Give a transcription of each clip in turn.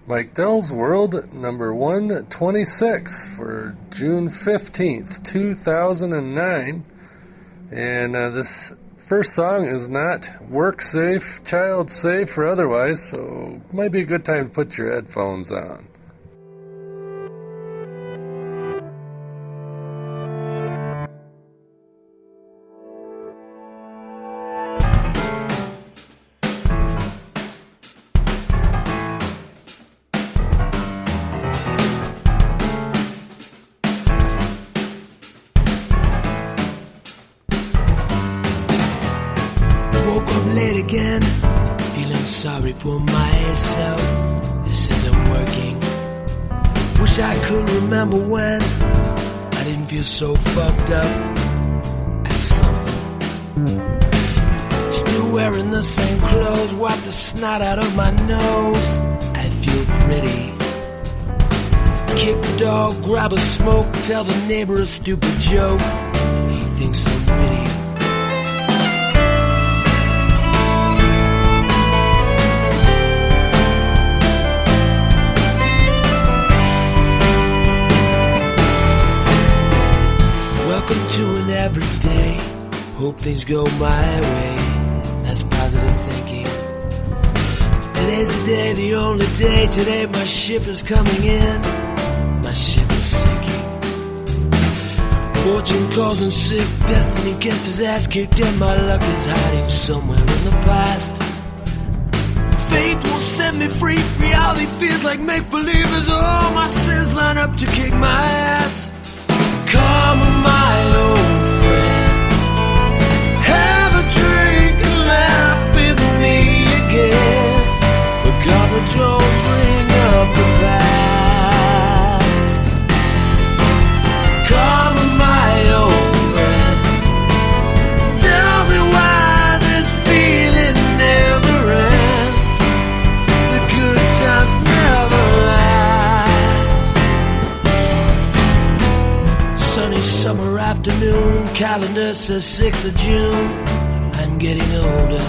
Mike Dell's World number 126 for June 15th, 2009. And this first song is not work safe, child safe, or otherwise, so it might be a good time to put your headphones on. Again, feeling sorry for myself. This isn't working. Wish I could remember when I didn't feel so fucked up at something. Still wearing the same clothes, wipe the snot out of my nose. I feel pretty. Kick the dog, grab a smoke, tell the neighbor a stupid joke. He thinks I'm witty. Welcome to an average day. Hope things go my way. That's positive thinking. Today's the day, the only day. Today my ship is coming in. My ship is sinking. Fortune calls in sick. Destiny gets his ass kicked, and my luck is hiding somewhere in the past. Faith will set me free. Reality feels like make-believe as all my sins line up to kick my ass. Come on, my old friend, have a drink and laugh with me again. But come and don't bring up the past. Come on, my old friend, tell me why this feeling never ends. The good times never last. Sunny summer afternoon, calendar says 6th of June. I'm getting older.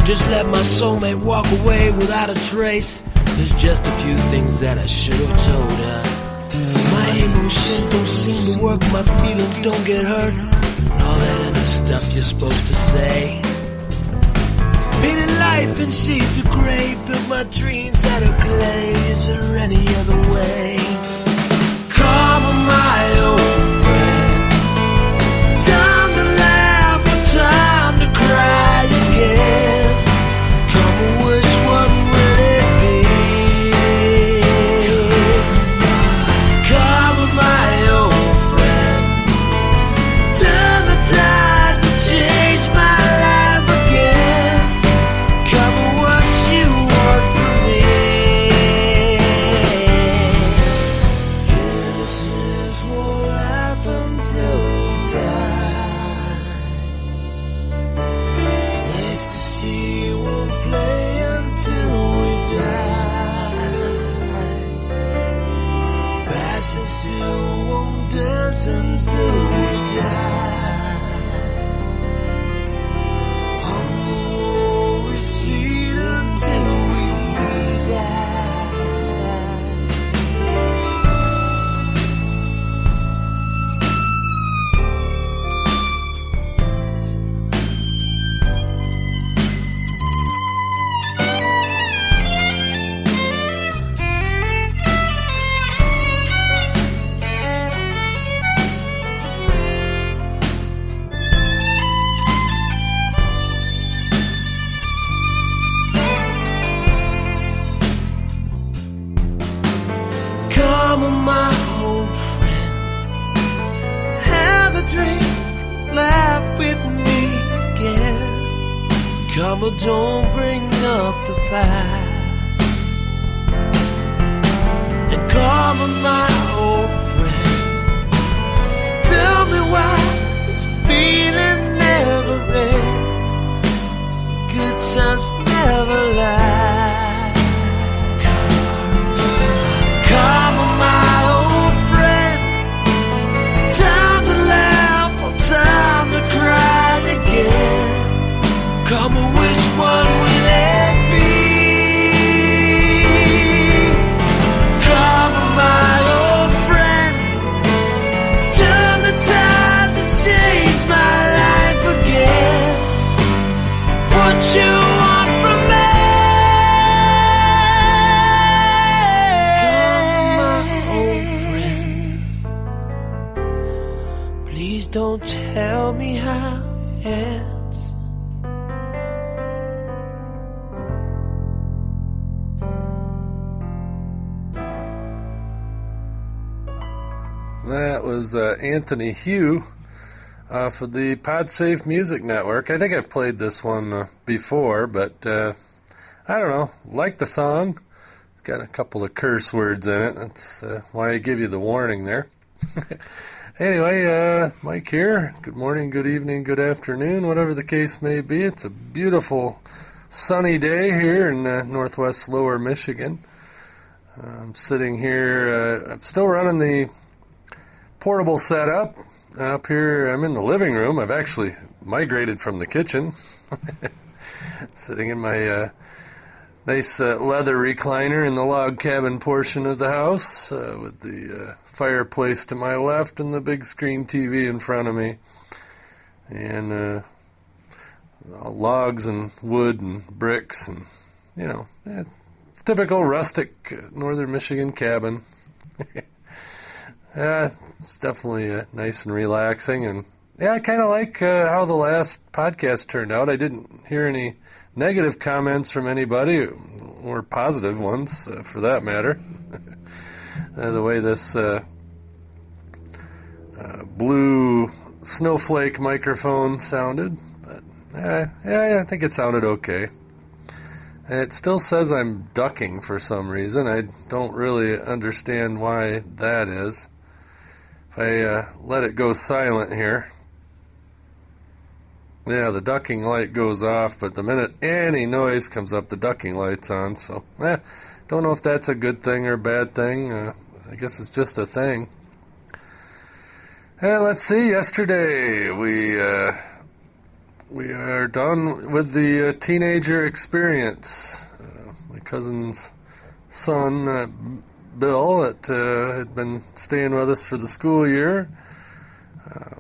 Just let my soulmate walk away without a trace. There's just a few things that I should have told her. My emotions don't seem to work, my feelings don't get hurt, and all that other stuff you're supposed to say. Painted life in shades of gray, built my dreams out of clay. Is there any other way? Come on, my old friend, time to laugh or time to cry again. Come on, which one will it be? Come on, my old friend, turn the tide to change my life again. Come on, what you want from me? Innocence won't laugh until we die. Ecstasy won't play until we die. Passion still won't dance until we die. Hunger won't recede until we die. Come on, my old friend, have a drink, laugh with me again. Come on, don't bring up the past. And come on, my old friend, tell me why this feeling never ends. Good times never last. Come on, my old friend, time to laugh or time to cry again. Come on, which one will it be? That was Anthony Hugh for the PodSafe Music Network. I think I've played this one before, but I don't know. Like the song. It's got a couple of curse words in it. That's why I give you the warning there. Anyway, Mike here. Good morning, good evening, good afternoon, whatever the case may be. It's a beautiful sunny day here in northwest lower Michigan. I'm sitting here. I'm still running the portable setup. Up here, I'm in the living room. I've actually migrated from the kitchen. Sitting in my nice leather recliner in the log cabin portion of the house with the fireplace to my left and the big screen TV in front of me. And logs and wood and bricks and, typical rustic northern Michigan cabin. It's definitely nice and relaxing, and I kind of like how the last podcast turned out. I didn't hear any negative comments from anybody, or positive ones for that matter. The way this blue snowflake microphone sounded, but I think it sounded okay. And it still says I'm ducking for some reason. I don't really understand why that is. If I let it go silent here, the ducking light goes off, but the minute any noise comes up, the ducking light's on. So, don't know if that's a good thing or a bad thing. I guess it's just a thing. Let's see. Yesterday we are done with the teenager experience. My cousin's son, Bill, that had been staying with us for the school year,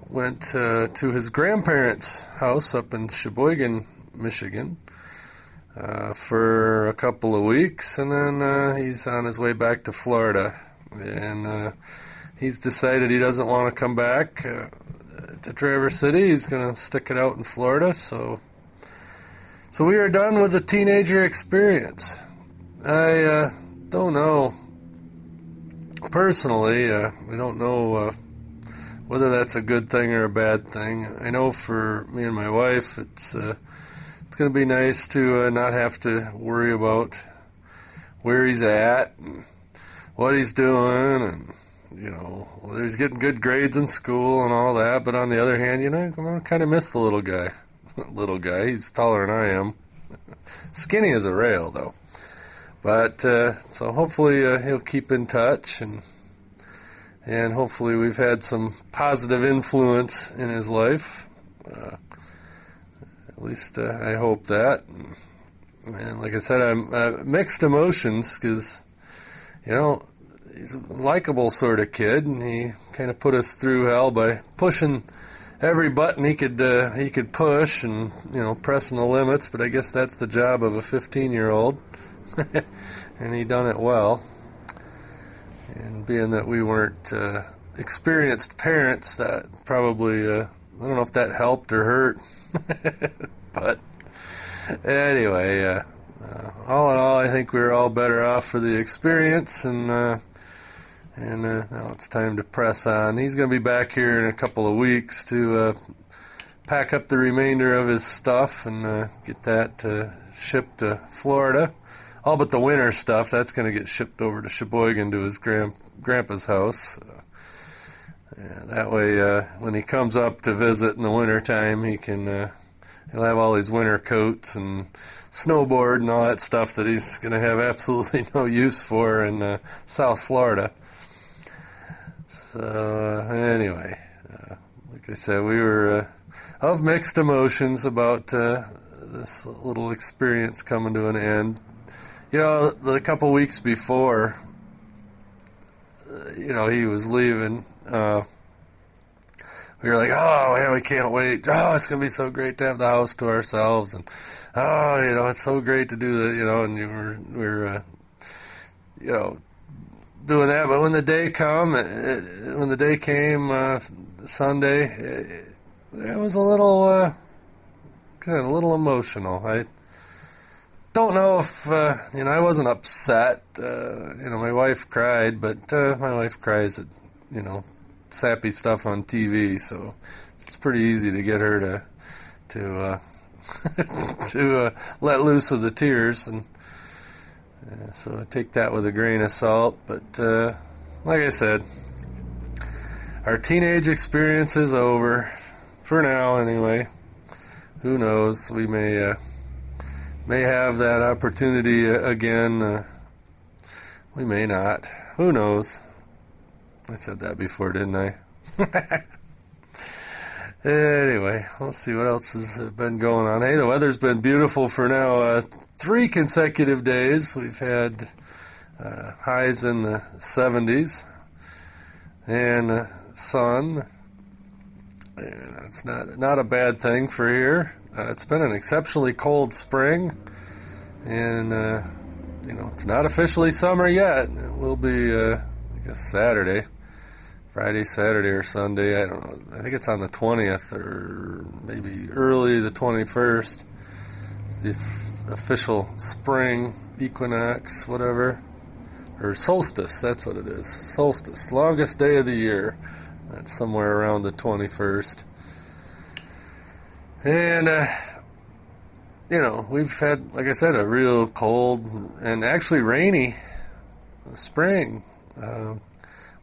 went to his grandparents' house up in Sheboygan, Michigan, for a couple of weeks, and then he's on his way back to Florida. And he's decided he doesn't want to come back to Traverse City. He's going to stick it out in Florida. So we are done with the teenager experience. I don't know. Personally, I don't know whether that's a good thing or a bad thing. I know for me and my wife, it's going to be nice to not have to worry about where he's at and what he's doing, and whether he's getting good grades in school and all that. But on the other hand, I'm going to kind of miss the little guy. Little guy, he's taller than I am. Skinny as a rail, though. But, so hopefully he'll keep in touch, and hopefully we've had some positive influence in his life. At least I hope that. And like I said, I'm mixed emotions, because, he's a likable sort of kid, and he kind of put us through hell by pushing every button he could push, and, pressing the limits. But I guess that's the job of a 15-year-old. And he done it well. And being that we weren't experienced parents, that probably, I don't know if that helped or hurt. But anyway, all in all, I think we were all better off for the experience, and now it's time to press on. He's going to be back here in a couple of weeks to pack up the remainder of his stuff and get that shipped to Florida. All but the winter stuff, that's going to get shipped over to Sheboygan to his grandpa's house. That way, when he comes up to visit in the wintertime, he'll have all his winter coats and snowboard and all that stuff that he's going to have absolutely no use for in South Florida. So, anyway, like I said, we were of mixed emotions about this little experience coming to an end. The couple weeks before, he was leaving, we were like, oh, man, we can't wait. Oh, it's going to be so great to have the house to ourselves. And, oh, it's so great to do that, and we were doing that. But when the day came, Sunday, it was a little emotional. I don't know if, I wasn't upset. My wife cried, but my wife cries at, sappy stuff on TV, so it's pretty easy to get her to let loose of the tears, and so I take that with a grain of salt. But like I said, our teenage experience is over for now, anyway. Who knows? We may have that opportunity again. We may not. Who knows? I said that before, didn't I? Anyway, let's see what else has been going on. Hey, the weather's been beautiful for now 3 consecutive days. We've had highs in the 70s and sun. And it's not a bad thing for here. It's been an exceptionally cold spring, and it's not officially summer yet. It will be, I guess, Friday, Saturday, or Sunday. I don't know. I think it's on the 20th or maybe early the 21st. It's the official spring equinox, whatever, or solstice. That's what it is. Solstice, longest day of the year. That's somewhere around the 21st. And, we've had, like I said, a real cold and actually rainy spring.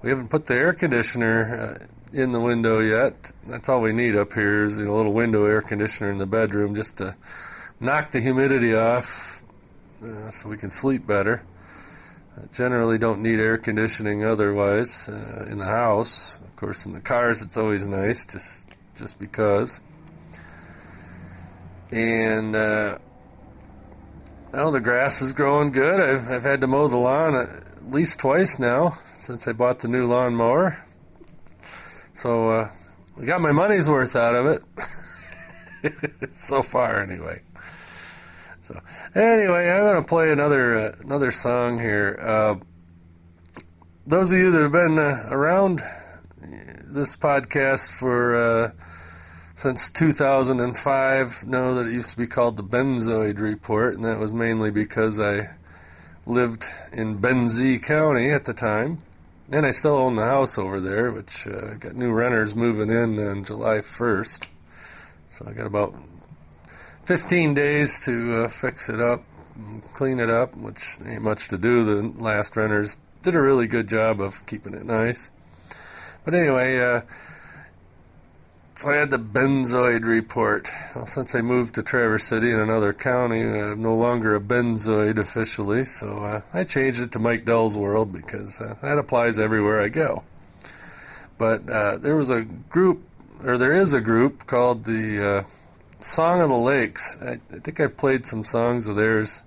We haven't put the air conditioner in the window yet. That's all we need up here is a little window air conditioner in the bedroom just to knock the humidity off so we can sleep better. Generally don't need air conditioning otherwise in the house. Of course, in the cars it's always nice just because. And now the grass is growing good. I've had to mow the lawn at least twice now since I bought the new lawnmower. So I got my money's worth out of it. So far, anyway. So anyway, I'm going to play another song here. Those of you that have been around this podcast for since 2005 know that it used to be called the Benzoid Report, and that was mainly because I lived in Benzie County at the time, and I still own the house over there, which got new renters moving in on July 1st. So I got about 15 days to fix it up and clean it up, which ain't much to do. The last renters did a really good job of keeping it nice. But anyway, so I had the Benzoid Report. Well, since I moved to Traverse City in another county, I'm no longer a Benzoid officially, so I changed it to Mike Dell's World because that applies everywhere I go. But there is a group called the Song of the Lakes. I think I've played some songs of theirs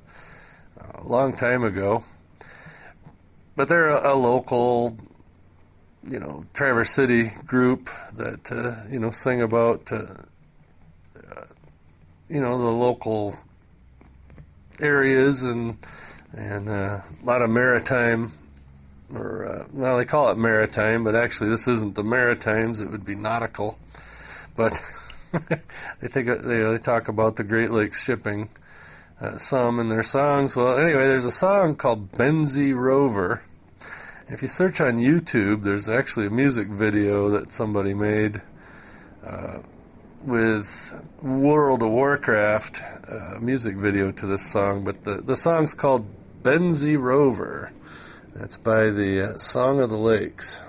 a long time ago. But they're a local, Traverse City group that, sing about, the local areas and a lot of maritime, or, they call it maritime, but actually this isn't the Maritimes, it would be nautical. But they talk about the Great Lakes shipping some in their songs. Well, anyway, there's a song called Benzie Rover. If you search on YouTube, there's actually a music video that somebody made with World of Warcraft, music video to this song. But the song's called Benzie Rover. That's by the Song of the Lakes.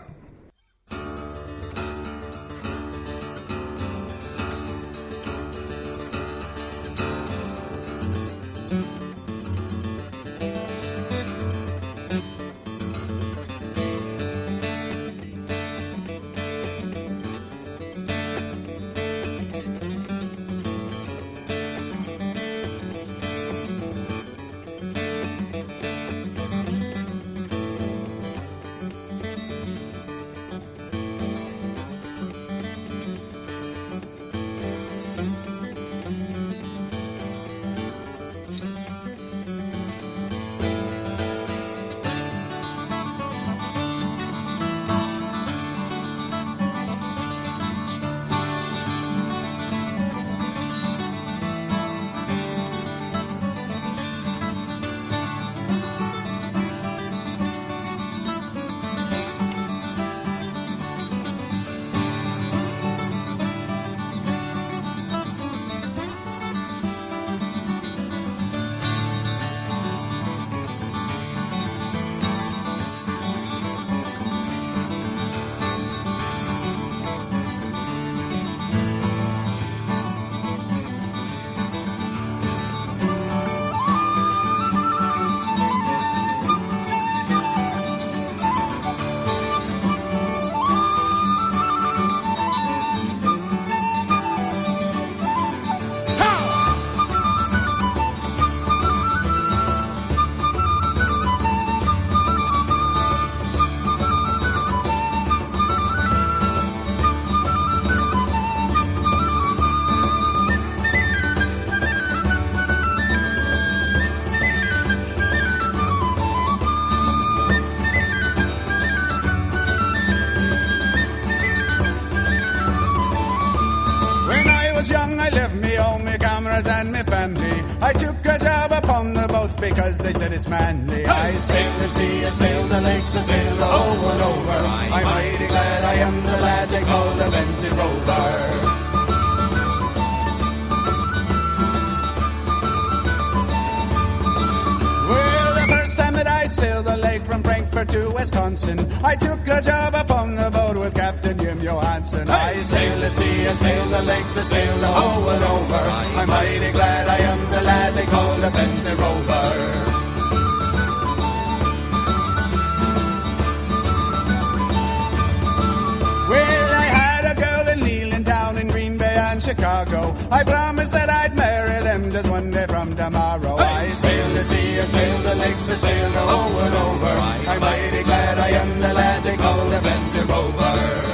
upon the boats because they said it's manly. I sail the sea, I sail the lakes, I sail the whole world over. I'm mighty glad I am the lad they call the Benzie Rover. I sailed the lake from Frankfurt to Wisconsin. I took a job upon the boat with Captain Jim Johansson. I sail the sea, I sail the lakes, I sail the whole world over. I'm mighty glad I am the lad they call the Benzie Rover. Chicago. I promised that I'd marry them just one day from tomorrow. I sail the sea, I sail the lakes, I sail the whole world over. I'm mighty glad I am the lad they call the Benzie Rover.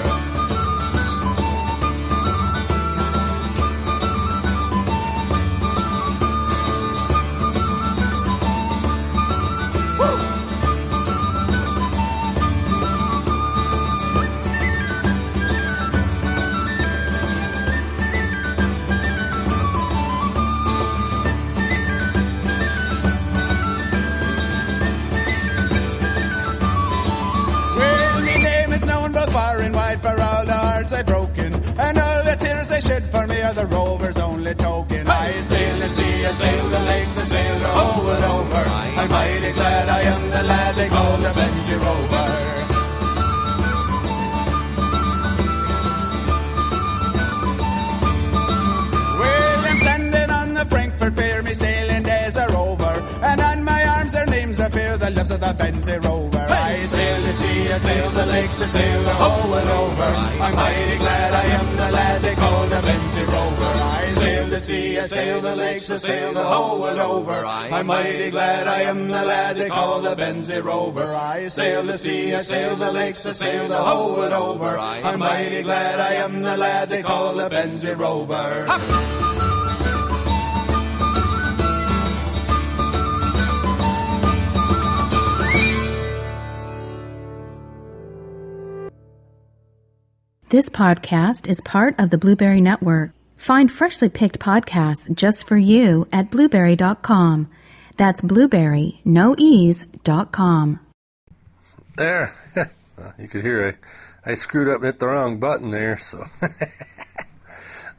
Shed for me are the Rover's only token. I sail the sea, I sail the lakes, I sail the whole world over. I'm mighty glad I am the lad they call the Benzie Rover. Well, I'm standing on the Frankfurt Pier, me sailing days are over, and on my arms their names appear, the lips of the Benzie Rover. I sail the sea, I sail the lakes, I sail the whole world over. I'm mighty glad I am the lad they call the Benzie Rover. I sail the sea, I sail the lakes, I sail the whole world over. I'm mighty glad I am the lad they call the Benzie Rover. I sail the sea, I sail the lakes, I sail the whole world over. I'm mighty glad I am the lad they call the Benzie Rover. This podcast is part of the Blueberry Network. Find freshly picked podcasts just for you at blueberry.com. That's blueberry, no ease.com. There. Well, you could hear I screwed up and hit the wrong button there, so.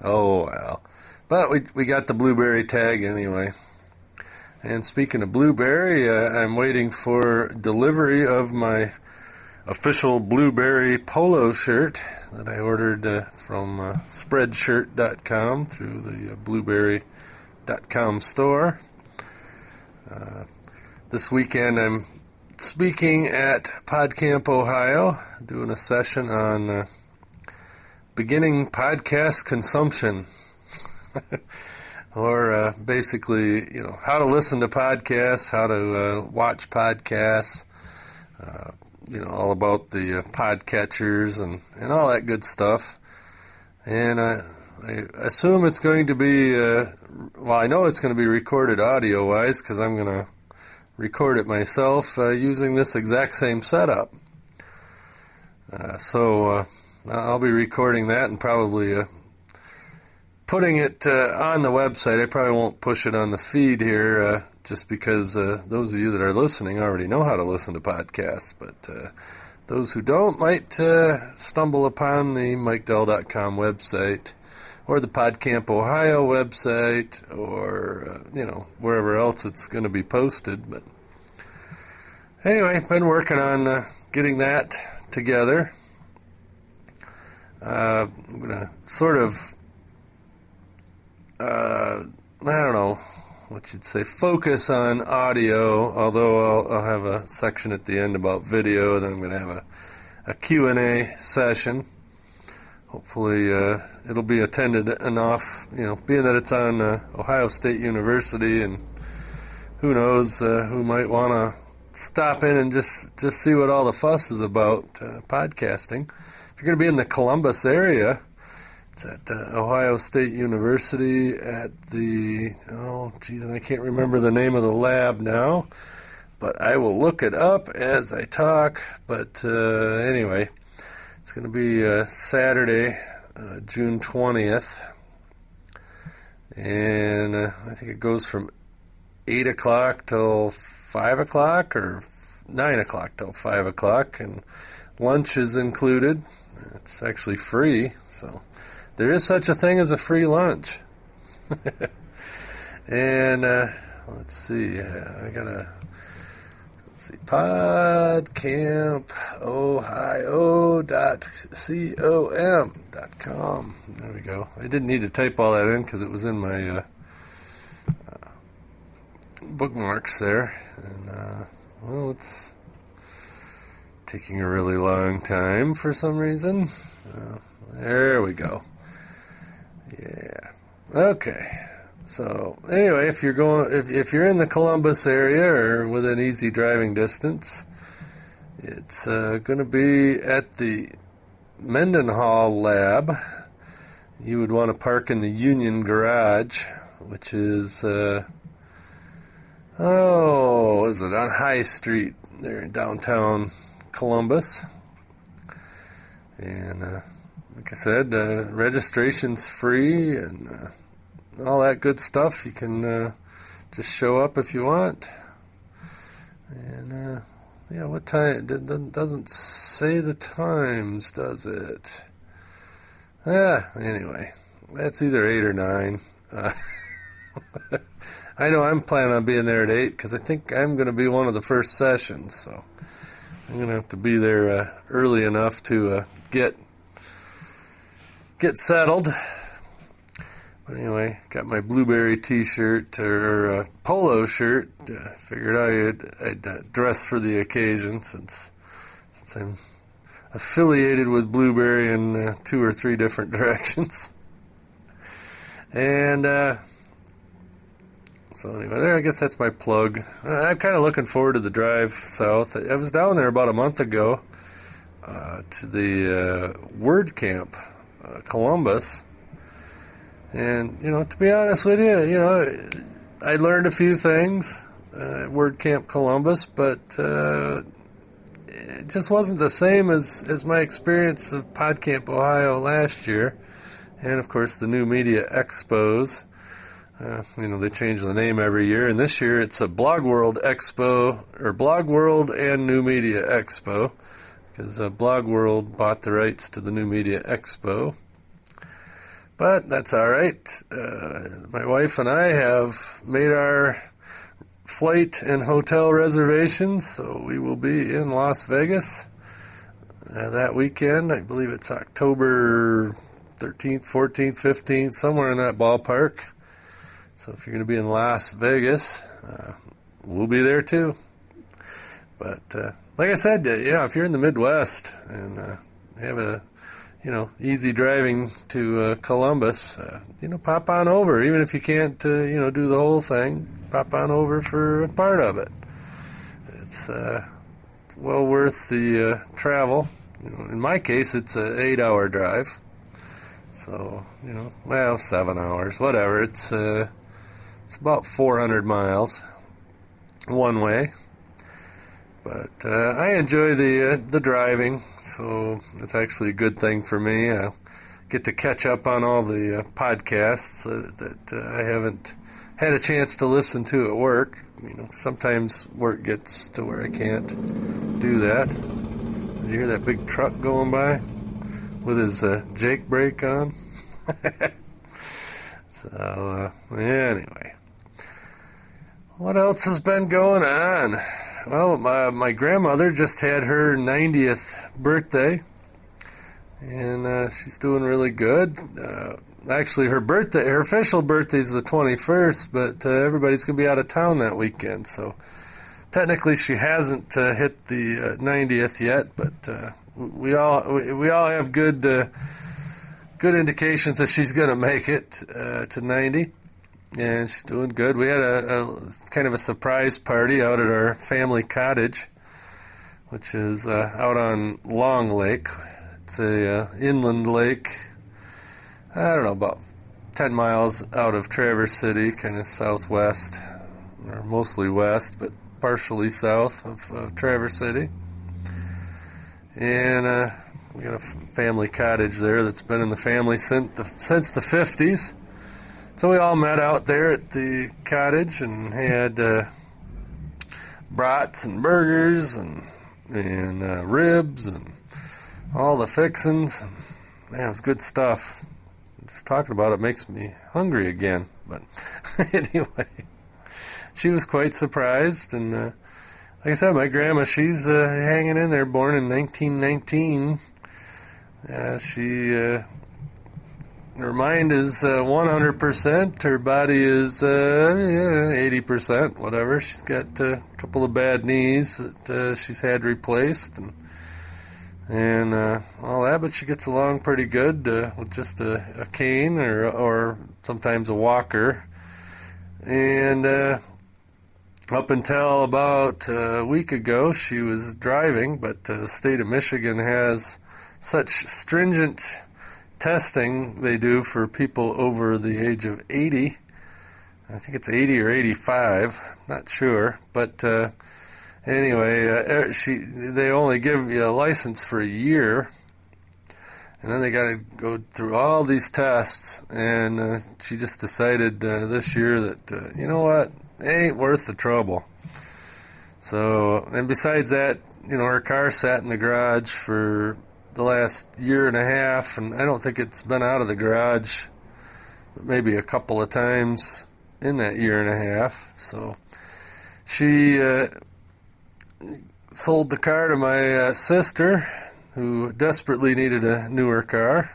Oh, well. But we got the Blueberry tag anyway. And speaking of Blueberry, I'm waiting for delivery of my official Blueberry polo shirt that I ordered from spreadshirt.com through the blueberry.com store. This weekend I'm speaking at Podcamp Ohio, doing a session on beginning podcast consumption. Or basically, how to listen to podcasts, how to watch podcasts, all about the podcatchers and all that good stuff. And I assume it's going to be, I know it's going to be recorded audio-wise because I'm going to record it myself using this exact same setup. So I'll be recording that and probably putting it on the website. I probably won't push it on the feed here just because those of you that are listening already know how to listen to podcasts, but those who don't might stumble upon the MikeDell.com website or the Podcamp Ohio website or, wherever else it's going to be posted. But anyway, I've been working on getting that together. I'm going to sort of, I don't know what you'd say, focus on audio, although I'll have a section at the end about video, then I'm going to have a Q&A session. Hopefully it'll be attended enough, being that it's on Ohio State University, and who knows who might want to stop in and just see what all the fuss is about podcasting. If you're going to be in the Columbus area, it's at Ohio State University at the, I can't remember the name of the lab now, but I will look it up as I talk. But anyway, it's going to be Saturday, June 20th, and I think it goes from 8 o'clock till 5 o'clock or 9 o'clock till 5 o'clock, and lunch is included. It's actually free, so there is such a thing as a free lunch. And let's see, Podcamp Ohio.com. There we go. I didn't need to type all that in because it was in my bookmarks there. And, well, it's taking a really long time for some reason. There we go. Yeah. Okay. So anyway, if you're in the Columbus area or within easy driving distance, it's going to be at the Mendenhall Lab. You would want to park in the Union Garage, which is on High Street there in downtown Columbus. And like I said, registration's free and all that good stuff. You can just show up if you want. And yeah, what time? It doesn't say the times, does it? Anyway, that's either 8 or 9. I know I'm planning on being there at 8 because I think I'm going to be one of the first sessions, so I'm going to have to be there early enough to get settled. But anyway, got my blueberry t-shirt or polo shirt. Figured I'd dress for the occasion since I'm affiliated with blueberry in 2 or 3 different directions. And so anyway, there, I guess that's my plug. I'm kind of looking forward to the drive south. I was down there about a month ago to the WordCamp Columbus. And, to be honest with you, I learned a few things at WordCamp Columbus, but it just wasn't the same as my experience of Podcamp Ohio last year. And, of course, the New Media Expos. They change the name every year, and this year it's a Blog World Expo, or Blog World and New Media Expo, because Blog World bought the rights to the New Media Expo. But that's all right. My wife and I have made our flight and hotel reservations, so we will be in Las Vegas that weekend. I believe it's October 13th, 14th, 15th, somewhere in that ballpark. So if you're going to be in Las Vegas, we'll be there too. But like I said, if you're in the Midwest and have a easy driving to Columbus, pop on over. Even if you can't, do the whole thing, pop on over for a part of it. It's well worth the travel. In my case, it's an 8-hour drive. So, 7 hours, whatever. It's about 400 miles one way. But I enjoy the driving, so it's actually a good thing for me. I get to catch up on all the podcasts that I haven't had a chance to listen to at work. Sometimes work gets to where I can't do that. Did you hear that big truck going by with his Jake brake on? So, anyway. What else has been going on? Well, my grandmother just had her 90th birthday, and she's doing really good. Actually, her official birthday is the 21st, but everybody's going to be out of town that weekend, so technically she hasn't hit the 90th yet, but we all have good indications that she's going to make it to 90. And she's doing good. We had a kind of a surprise party out at our family cottage, which is out on Long Lake. It's a inland lake, I don't know, about 10 miles out of Traverse City, kind of southwest, or mostly west, but partially south of Traverse City. And we got a family cottage there that's been in the family since the 50s. So we all met out there at the cottage and had brats and burgers and ribs and all the fixings. Man, it was good stuff. Just talking about it makes me hungry again. But anyway, she was quite surprised. And like I said, my grandma, she's hanging in there, born in 1919. Her mind is 100%. Her body is 80%, whatever. She's got a couple of bad knees that she's had replaced and all that, but she gets along pretty good with just a cane or sometimes a walker. And up until about a week ago, she was driving, but the state of Michigan has such stringent testing they do for people over the age of 80. I think it's 80 or 85, not sure. But anyway, they only give you a license for a year, and then they got to go through all these tests. And she just decided this year that, you know what, it ain't worth the trouble. So, and besides that, her car sat in the garage for the last year and a half, and I don't think it's been out of the garage but maybe a couple of times in that year and a half. So she sold the car to my sister, who desperately needed a newer car.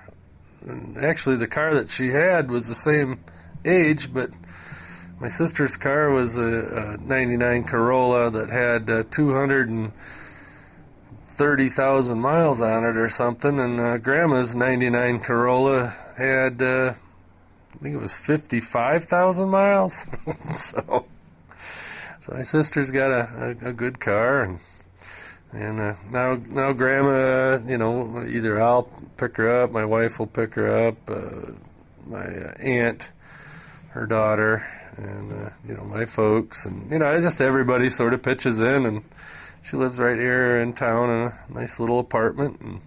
And actually, the car that she had was the same age, but my sister's car was a 99 Corolla that had 230,000 miles on it or something, and Grandma's 99 Corolla had, I think it was 55,000 miles. So my sister's got a good car, and now Grandma, either I'll pick her up, my wife will pick her up, my aunt, her daughter, and my folks, and just everybody sort of pitches in. And she lives right here in town in a nice little apartment, and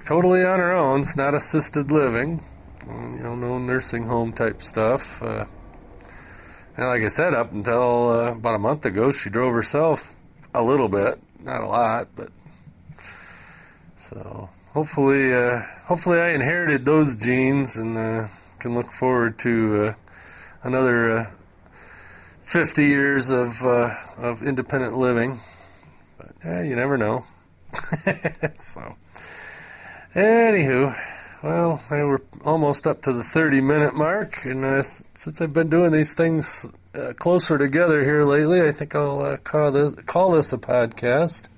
totally on her own. It's not assisted living, no nursing home type stuff. And like I said, up until about a month ago, she drove herself a little bit, not a lot, but so hopefully I inherited those genes and can look forward to another 50 years of independent living, but you never know. So, anywho, well, we're almost up to the 30-minute mark, and since I've been doing these things closer together here lately, I think I'll call this a podcast.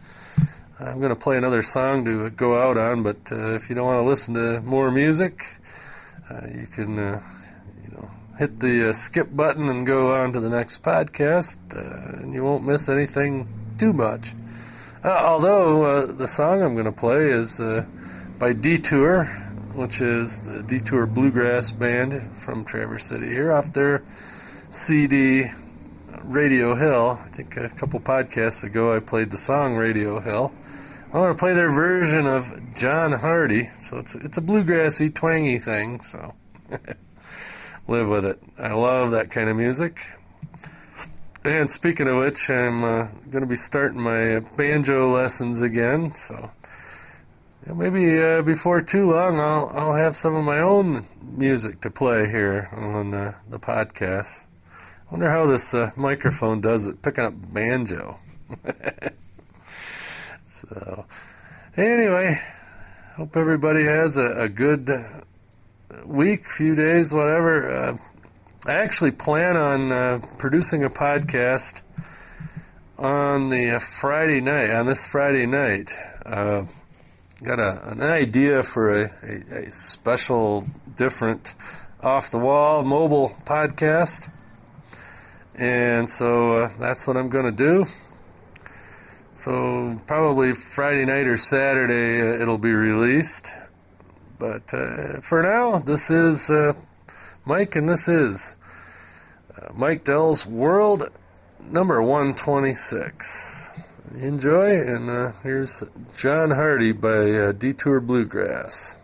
I'm going to play another song to go out on, but if you don't want to listen to more music, you can hit the skip button and go on to the next podcast, and you won't miss anything too much. Although the song I'm going to play is by Detour, which is the Detour Bluegrass Band from Traverse City here, off their CD Radio Hill. I think a couple podcasts ago I played the song Radio Hill. I want to play their version of John Hardy, so it's a bluegrassy, twangy thing, so live with it. I love that kind of music. And speaking of which, I'm going to be starting my banjo lessons again, so maybe before too long I'll have some of my own music to play here on the podcast. I wonder how this microphone does it, picking up banjo. So, anyway, hope everybody has a good week, few days, whatever. I actually plan on producing a podcast on this Friday night. Got an idea for a special, different, off-the-wall mobile podcast. And so that's what I'm going to do. So probably Friday night or Saturday it'll be released. But for now, this is Mike, and this is Mike Dell's World number 126. Enjoy, and here's John Hardy by Detour Bluegrass.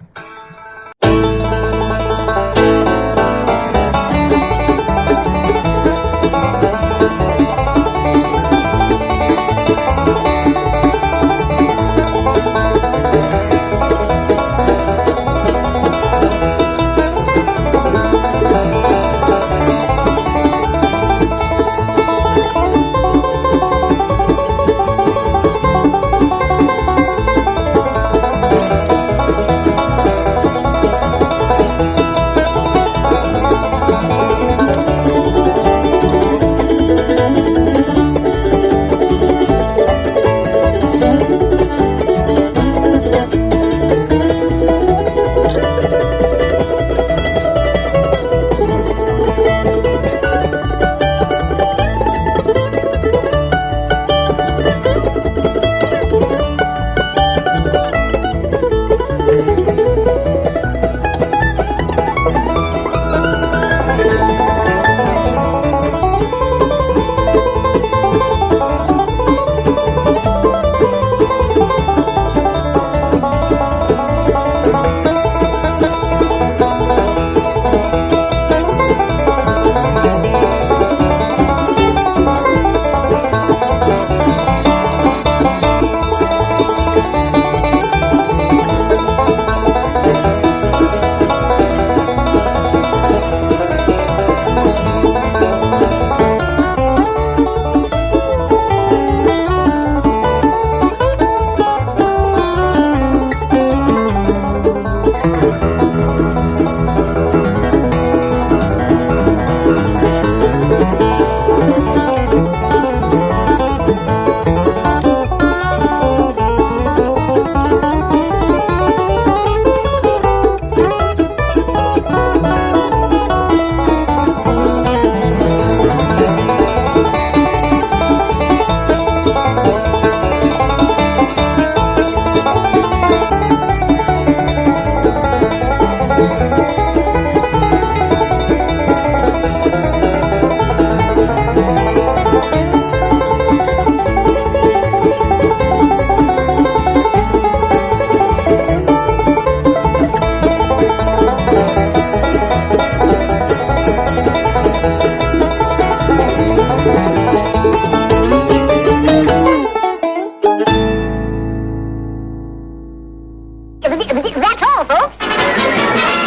That's all, folks.